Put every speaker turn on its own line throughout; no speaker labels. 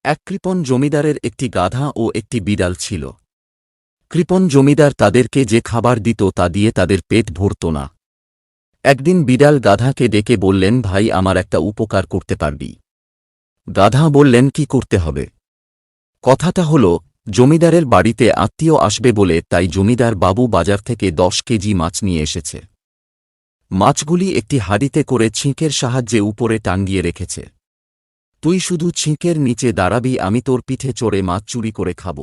এক কৃপণ জমিদারের একটি গাধা ও একটি বিড়াল ছিল। কৃপণ জমিদার তাদেরকে যে খাবার দিত তা দিয়ে তাদের পেট ভরত না। একদিন বিড়াল গাধাকে ডেকে বললেন, ভাই, আমার একটা উপকার করতে পারবি? গাধা বললেন, কি করতে হবে? কথাটা হল, জমিদারের বাড়িতে আত্মীয় আসবে বলে, তাই জমিদার বাবু বাজার থেকে 10 কেজি মাছ নিয়ে এসেছে। মাছগুলি একটি হাঁড়িতে করে ছিঁকের সাহায্যে উপরে টাঙ্গিয়ে রেখেছে। তুই শুধু ছিঁকের নিচে দাঁড়াবি, আমি তোর পিঠে চড়ে মাছ চুরি করে খাব।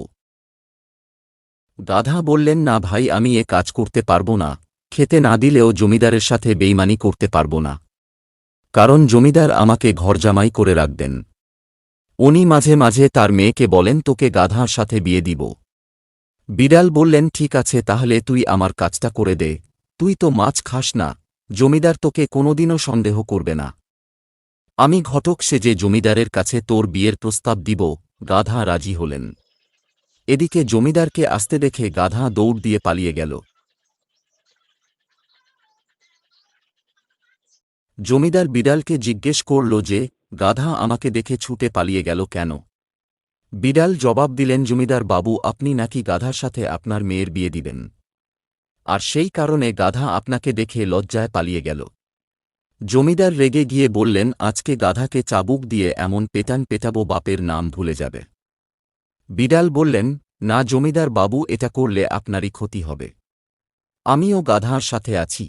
গাধা বললেন, না ভাই, আমি এ কাজ করতে পারব না। খেতে না দিলেও জমিদারের সাথে বেইমানি করতে পারব না, কারণ জমিদার আমাকে ঘরজামাই করে রাখবেন। উনি মাঝে মাঝে তার মেয়েকে বলেন, তোকে গাধার সাথে বিয়ে দিব। বিড়াল বললেন, ঠিক আছে, তাহলে তুই আমার কাজটা করে দে। তুই তো মাছ খাস না, জমিদার তোকে কোনোদিনও সন্দেহ করবে না। আমি ঘটক সেজে জমিদারের কাছে তোর বিয়ের প্রস্তাব দিব। গাধা রাজি হলেন। এদিকে জমিদারকে আসতে দেখে গাধা দৌড় দিয়ে পালিয়ে গেল। জমিদার বিড়ালকে জিজ্ঞেস করল যে, গাধা আমাকে দেখে ছুটে পালিয়ে গেল কেন? বিড়াল জবাব দিলেন, জমিদার বাবু, আপনি নাকি গাধার সাথে আপনার মেয়ের বিয়ে দিবেন, আর সেই কারণে গাধা আপনাকে দেখে লজ্জায় পালিয়ে গেল। জমিদার রেগে গিয়ে বললেন, আজকে গাধাকে চাবুক দিয়ে এমন পেটান পেটাবো বাপের নাম ভুলে যাবে। বিড়াল বললেন, না জমিদার বাবু, এটা করলে আপনারই ক্ষতি হবে। আমিও গাধার সাথে আছি।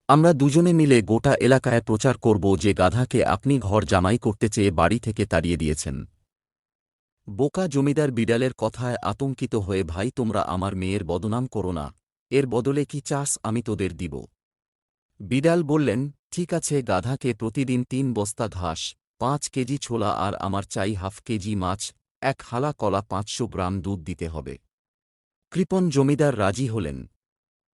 আমরা দুজনে মিলে গোটা এলাকায় প্রচার করব যে গাধাকে আপনি ঘর জামাই করতে চেয়ে বাড়ি থেকে তাড়িয়ে দিয়েছেন। বোকা জমিদার বিড়ালের কথায় আতঙ্কিত হয়ে, ভাই, তোমরা আমার মেয়ের বদনাম করো না। এর বদলে কি চাস আমি তোদের দিব? বিড়াল বললেন, ঠিক আছে, গাধাকে প্রতিদিন 3 বস্তা ঘাস, 5 কেজি ছোলা আর আমার চাই হাফ কেজি মাছ, 1 হালা কলা, 500 গ্রাম দুধ দিতে হবে। কৃপণ জমিদার রাজি হলেন।